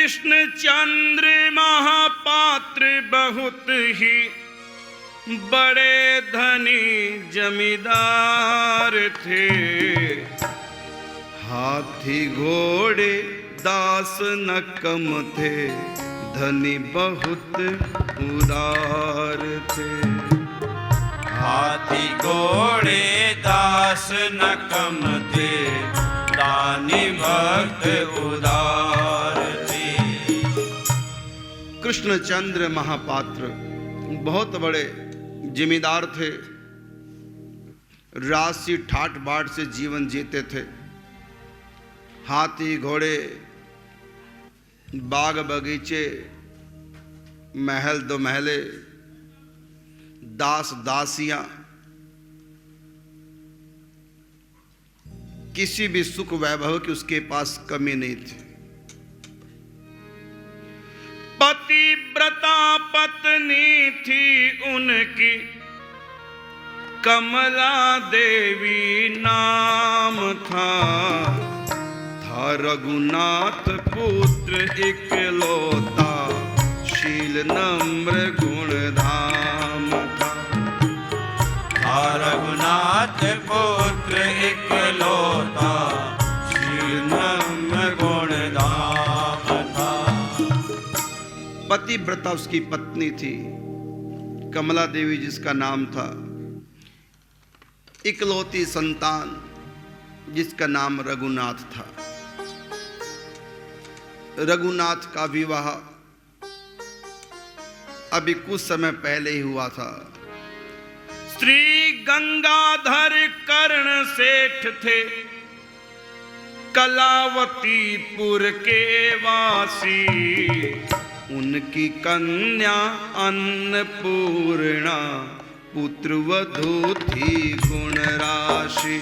कृष्ण चंद्र महापात्र बहुत ही बड़े धनी जमींदार थे। हाथी घोड़े दास न कम थे, धनी बहुत उदार थे। हाथी घोड़े दास न कम थे, दानी भक्त उदार थे। कृष्णचंद्र महापात्र बहुत बड़े जिम्मेदार थे। राशि ठाट बाट से जीवन जीते थे। हाथी घोड़े, बाग बगीचे, महल दो महले, दास दासियां, किसी भी सुख वैभव की उसके पास कमी नहीं थी। पतिव्रता पत्नी थी उनकी, कमला देवी नाम था। रघुनाथ पुत्र इकलौता, शील नम्र गुण धाम था। रघुनाथ पुत्र इकलौता, शील नम्र गुण धाम था। पतिव्रता उसकी पत्नी थी, कमला देवी जिसका नाम था। इकलौती संतान जिसका नाम रघुनाथ था। रघुनाथ का विवाह अभी कुछ समय पहले ही हुआ था। श्री गंगाधर कर्ण सेठ थे, कलावतीपुर के वासी। उनकी कन्या अन्नपूर्णा, पुत्र वधू थी गुण राशि।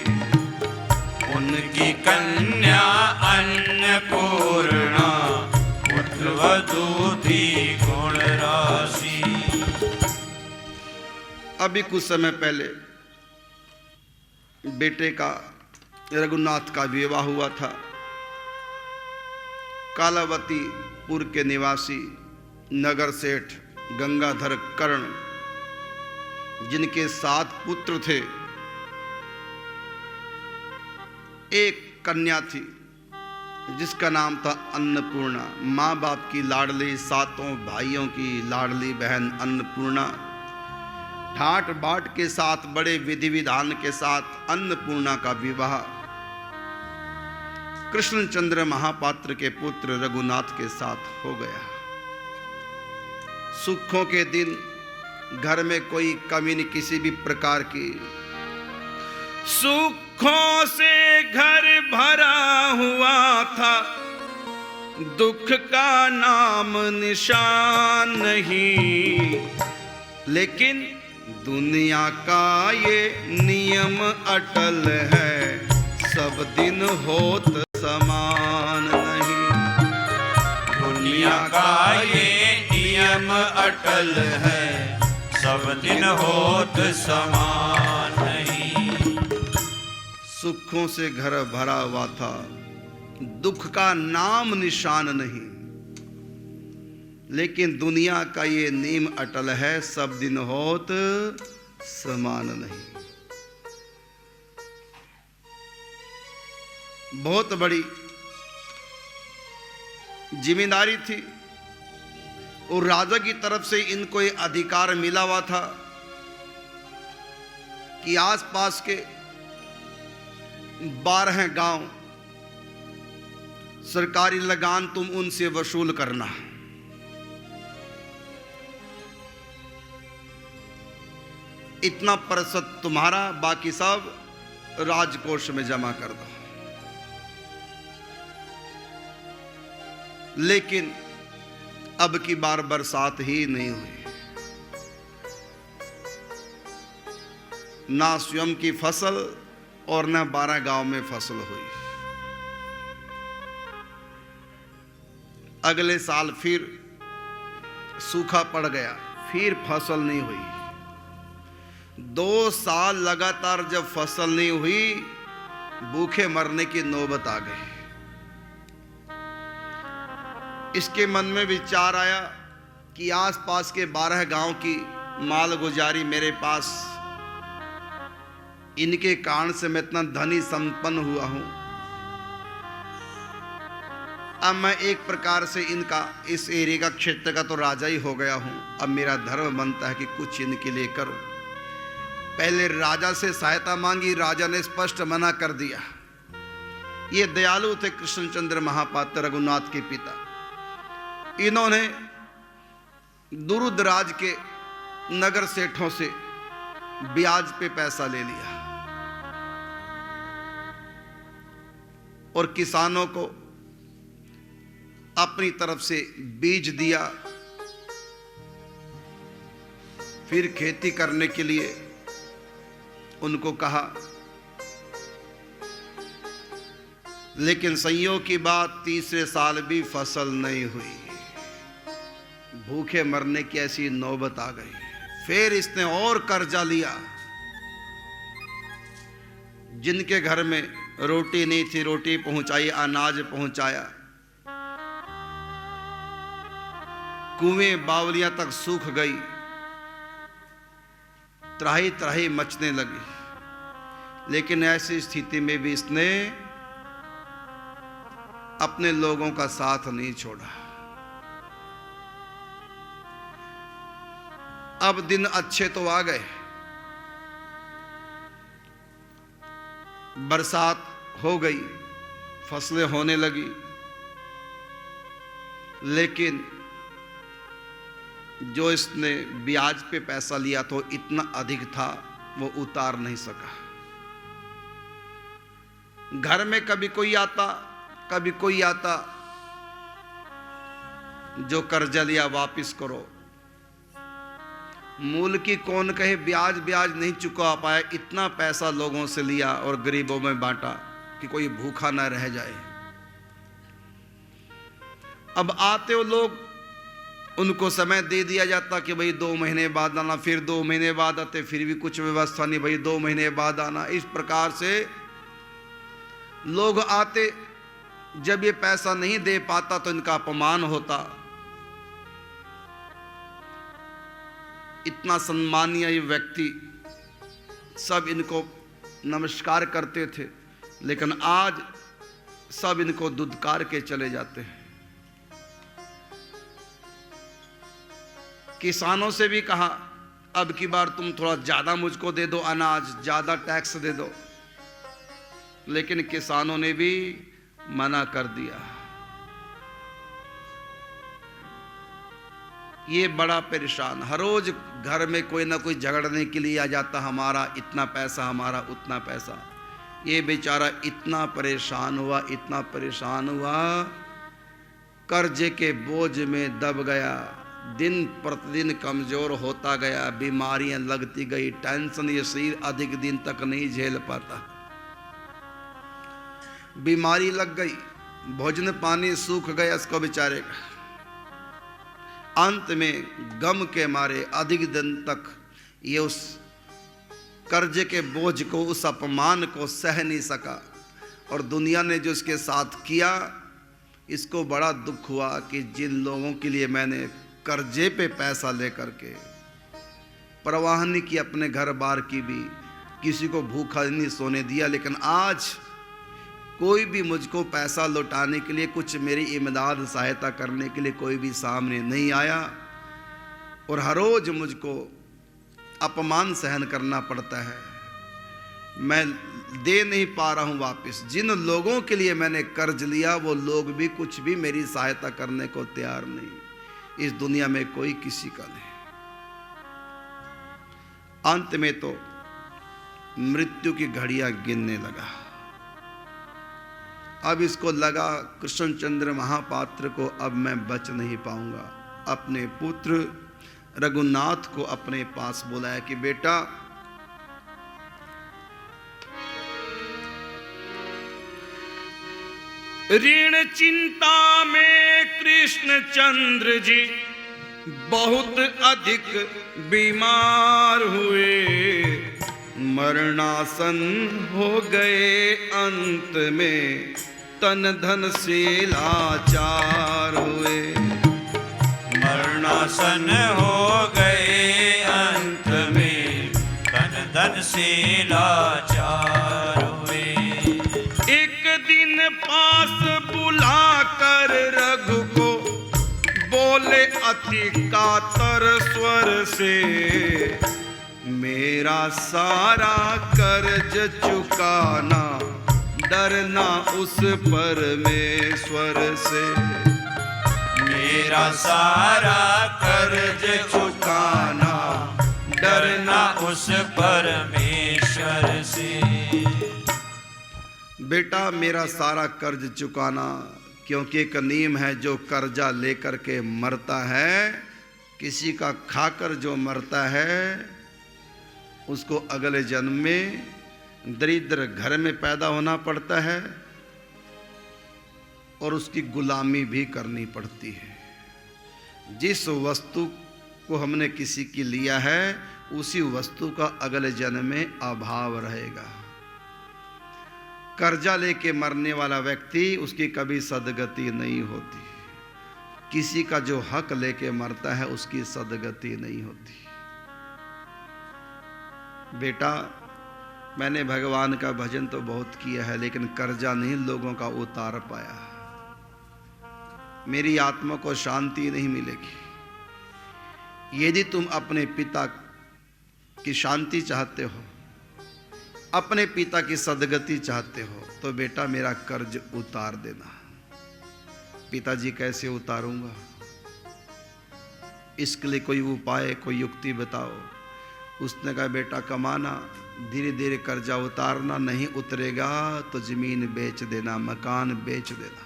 उनकी कन्या अन्नपूर्णा, पुत्र वधू थी गुण राशि। अभी कुछ समय पहले बेटे का, रघुनाथ का विवाह हुआ था। कालावतीपुर के निवासी नगर सेठ गंगाधर कर्ण, जिनके 7 पुत्र थे, एक कन्या थी जिसका नाम था अन्नपूर्णा। माँ बाप की लाडली, 7 भाइयों की लाडली बहन अन्नपूर्णा ठाट बाट के साथ, बड़े विधि विधान के साथ अन्नपूर्णा का विवाह कृष्णचंद्र महापात्र के पुत्र रघुनाथ के साथ हो गया। सुखों के दिन, घर में कोई कमी नहीं किसी भी प्रकार की। सुखों से घर भरा हुआ था, दुख का नाम निशान नहीं। लेकिन दुनिया का ये नियम अटल है, सब दिन होत समान नहीं। दुनिया का ये नियम अटल है, सब दिन होत समान नहीं। सुखों से घर भरा हुआ था, दुख का नाम निशान नहीं। लेकिन दुनिया का ये नियम अटल है, सब दिन होत समान नहीं। बहुत बड़ी जिम्मेदारी थी और राजा की तरफ से इनको ये अधिकार मिला हुआ था कि आसपास के 12 गांव सरकारी लगान तुम उनसे वसूल करना। इतना प्रतिशत तुम्हारा, बाकी सब राजकोष में जमा कर दो। लेकिन अब की बार बरसात ही नहीं हुई, ना स्वयं की फसल और न 12 गांव में फसल हुई। अगले साल फिर सूखा पड़ गया, फिर फसल नहीं हुई। 2 साल लगातार जब फसल नहीं हुई, भूखे मरने की नौबत आ गई। इसके मन में विचार आया कि आसपास के 12 गांव की माल गुजारी मेरे पास, इनके कारण से मैं इतना धनी संपन्न हुआ हूं। अब मैं एक प्रकार से इनका, इस एरिया का, क्षेत्र का तो राजा ही हो गया हूं। अब मेरा धर्म बनता है कि कुछ इनके लिए करूं। पहले राजा से सहायता मांगी, राजा ने स्पष्ट मना कर दिया। ये दयालु थे कृष्णचंद्र महापात्र, रघुनाथ के पिता। इन्होंने दूर दराज के नगर सेठों से ब्याज पे पैसा ले लिया और किसानों को अपनी तरफ से बीज दिया। फिर खेती करने के लिए उनको कहा, लेकिन संयोग की बात, तीसरे साल भी फसल नहीं हुई। भूखे मरने की ऐसी नौबत आ गई। फिर इसने और कर्जा लिया। जिनके घर में रोटी नहीं थी, रोटी पहुंचाई, अनाज पहुंचाया। कुएं बावलियां तक सूख गई, त्राही त्राही मचने लगी। लेकिन ऐसी स्थिति में भी इसने अपने लोगों का साथ नहीं छोड़ा। अब दिन अच्छे तो आ गए, बरसात हो गई, फसलें होने लगी, लेकिन जो इसने ब्याज पे पैसा लिया तो इतना अधिक था, वो उतार नहीं सका। घर में कभी कोई आता, कभी कोई आता, जो कर्जा लिया वापस करो। मूल की कौन कहे, ब्याज ब्याज नहीं चुका पाया। इतना पैसा लोगों से लिया और गरीबों में बांटा कि कोई भूखा ना रह जाए। अब आते हो लोग, उनको समय दे दिया जाता कि भाई 2 महीने बाद आना। फिर 2 महीने बाद आते, फिर भी कुछ व्यवस्था नहीं, भाई 2 महीने बाद आना। इस प्रकार से लोग आते। जब ये पैसा नहीं दे पाता तो इनका अपमान होता। इतना सम्मानीय ये व्यक्ति, सब इनको नमस्कार करते थे, लेकिन आज सब इनको दुदकार के चले जाते हैं। किसानों से भी कहा, अब की बार तुम थोड़ा ज्यादा मुझको दे दो, अनाज ज्यादा टैक्स दे दो, लेकिन किसानों ने भी मना कर दिया। ये बड़ा परेशान, हर रोज घर में कोई ना कोई झगड़ने के लिए आ जाता, हमारा इतना पैसा, हमारा उतना पैसा। ये बेचारा इतना परेशान हुआ, इतना परेशान हुआ, कर्जे के बोझ में दब गया। दिन प्रतिदिन कमजोर होता गया, बीमारियां लगती गई, टेंशन ये शरीर अधिक दिन तक नहीं झेल पाता। बीमारी लग गई, भोजन पानी सूख गया इसको बेचारे का। अंत में गम के मारे अधिक दिन तक ये उस कर्जे के बोझ को, उस अपमान को सह नहीं सका। और दुनिया ने जो इसके साथ किया, इसको बड़ा दुख हुआ कि जिन लोगों के लिए मैंने कर्जे पे पैसा लेकर के परवाह नहीं की, अपने घर बार की भी, किसी को भूखा नहीं सोने दिया, लेकिन आज कोई भी मुझको पैसा लौटाने के लिए, कुछ मेरी इमदाद सहायता करने के लिए कोई भी सामने नहीं आया। और हर रोज मुझको अपमान सहन करना पड़ता है। मैं दे नहीं पा रहा हूं वापस। जिन लोगों के लिए मैंने कर्ज लिया, वो लोग भी कुछ भी मेरी सहायता करने को तैयार नहीं। इस दुनिया में कोई किसी का नहीं। अंत में तो मृत्यु की घड़ियां गिनने लगा। अब इसको लगा कृष्णचंद्र महापात्र को अब मैं बच नहीं पाऊंगा। अपने पुत्र रघुनाथ को अपने पास बुलाया कि बेटा, ऋण चिंता में कृष्णचंद्र जी बहुत अधिक बीमार हुए, मरणासन हो गए। अंत में तन धन से लाचार हुए। अति कातर स्वर से, मेरा सारा कर्ज चुकाना, डरना उस परमेश्वर से। मेरा सारा कर्ज चुकाना, डरना उस परमेश्वर से। बेटा मेरा सारा कर्ज चुकाना, क्योंकि एक नियम है, जो कर्जा लेकर के मरता है, किसी का खाकर जो मरता है, उसको अगले जन्म में दरिद्र घर में पैदा होना पड़ता है और उसकी गुलामी भी करनी पड़ती है। जिस वस्तु को हमने किसी की लिया है, उसी वस्तु का अगले जन्म में अभाव रहेगा। कर्जा लेके मरने वाला व्यक्ति, उसकी कभी सदगति नहीं होती। किसी का जो हक लेके मरता है, उसकी सदगति नहीं होती। बेटा मैंने भगवान का भजन तो बहुत किया है, लेकिन कर्जा नहीं लोगों का उतार पाया। मेरी आत्मा को शांति नहीं मिलेगी। यदि तुम अपने पिता की शांति चाहते हो, अपने पिता की सदगति चाहते हो, तो बेटा मेरा कर्ज उतार देना। पिताजी कैसे उतारूंगा? इसके लिए कोई उपाय, कोई युक्ति बताओ। उसने कहा बेटा कमाना, धीरे धीरे कर्जा उतारना, नहीं उतरेगा तो जमीन बेच देना, मकान बेच देना,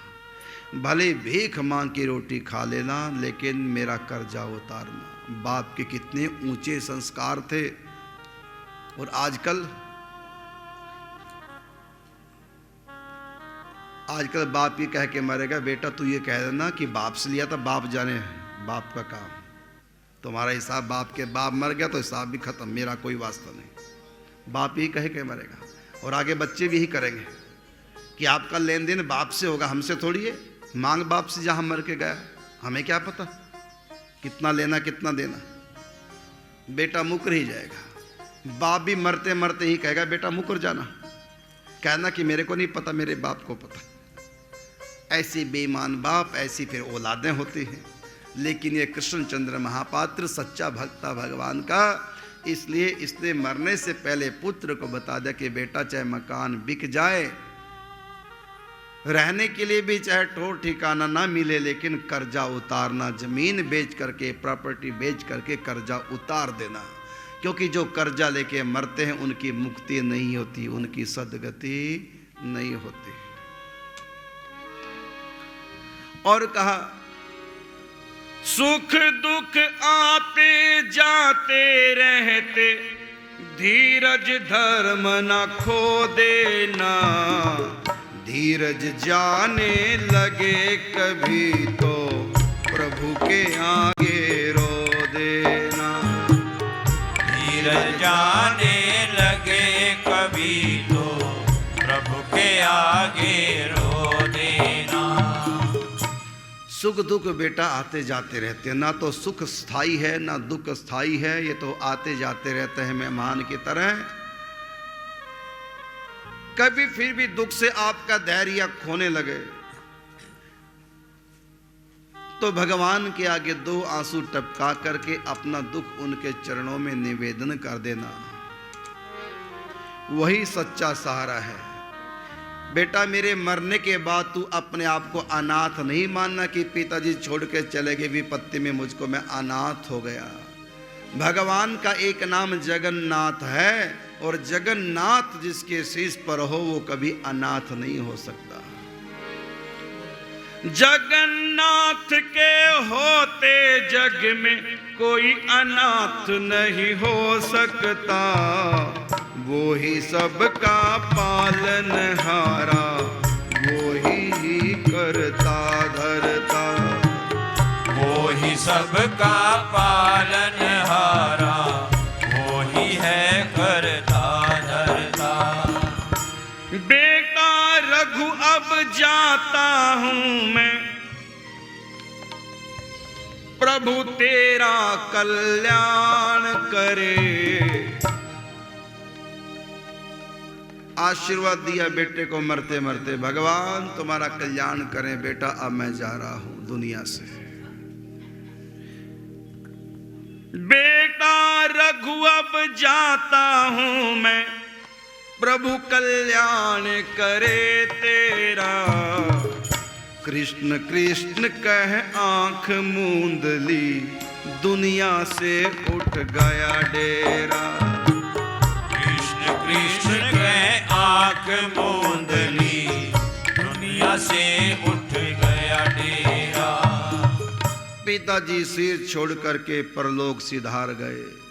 भले भीख मांग की रोटी खा लेना, लेकिन मेरा कर्जा उतारना। बाप के कितने ऊंचे संस्कार थे। और आजकल बाप ये कह के मरेगा, बेटा तू ये कह देना कि बाप से लिया था, बाप जाने बाप का काम, तुम्हारा हिसाब बाप के, बाप मर गया तो हिसाब भी खत्म, मेरा कोई वास्ता नहीं। बाप ही कह के मरेगा। और आगे बच्चे भी यही करेंगे कि आपका लेन देन बाप से होगा, हमसे थोड़ी है। मांग बाप से जहां मर के गया, हमें क्या पता कितना लेना कितना देना। बेटा मुकर ही जाएगा। बाप भी मरते मरते ही कहेगा बेटा मुकर जाना, कहना कि मेरे को नहीं पता, मेरे बाप को पता। ऐसे बेईमान बाप, ऐसी फिर औलादें होती हैं। लेकिन ये कृष्णचंद्र महापात्र सच्चा भक्ता भगवान का, इसलिए इसने मरने से पहले पुत्र को बता दिया कि बेटा चाहे मकान बिक जाए, रहने के लिए भी चाहे ठौर ठिकाना ना मिले, लेकिन कर्जा उतारना, जमीन बेच करके, प्रॉपर्टी बेच करके कर्जा उतार देना। क्योंकि जो कर्जा लेके मरते हैं उनकी मुक्ति नहीं होती, उनकी सदगति नहीं होती। और कहा सुख दुख आते जाते रहते, धीरज धर्म न खो देना। धीरज जाने लगे कभी तो प्रभु के आगे रो देना। धीरज जाने लगे कभी तो प्रभु के आगे रो देना। सुख दुख बेटा आते जाते रहते हैं, ना तो सुख स्थायी है ना दुख स्थायी है, ये तो आते जाते रहते हैं मेहमान की तरह। कभी फिर भी दुख से आपका धैर्य खोने लगे तो भगवान के आगे 2 आंसू टपका करके अपना दुख उनके चरणों में निवेदन कर देना, वही सच्चा सहारा है। बेटा मेरे मरने के बाद तू अपने आप को अनाथ नहीं मानना कि पिताजी छोड़ के चले गए विपत्ति में मुझको मैं अनाथ हो गया। भगवान का एक नाम जगन्नाथ है, और जगन्नाथ जिसके शीश पर हो वो कभी अनाथ नहीं हो सकता। जगन्नाथ के होते जग में कोई अनाथ नहीं हो सकता। वो ही सबका पालनहारा, वो ही करता धरता। वो ही सबका पालनहारा, वो ही है करता धरता। बेटा रघु अब जाता हूं मैं, प्रभु तेरा कल्याण करे। आशीर्वाद दिया बेटे को मरते मरते, भगवान तुम्हारा कल्याण करें बेटा, अब मैं जा रहा हूं दुनिया से। बेटा रघु अब जाता हूं मैं, प्रभु कल्याण करे तेरा। कृष्ण कृष्ण कह आंख मूंद ली, दुनिया से उठ गया डेरा। कृष्ण कृष्ण कह आंख मूंद ली, दुनिया से उठ गया डेरा। पिताजी सिर छोड़ करके परलोक सिधार गए।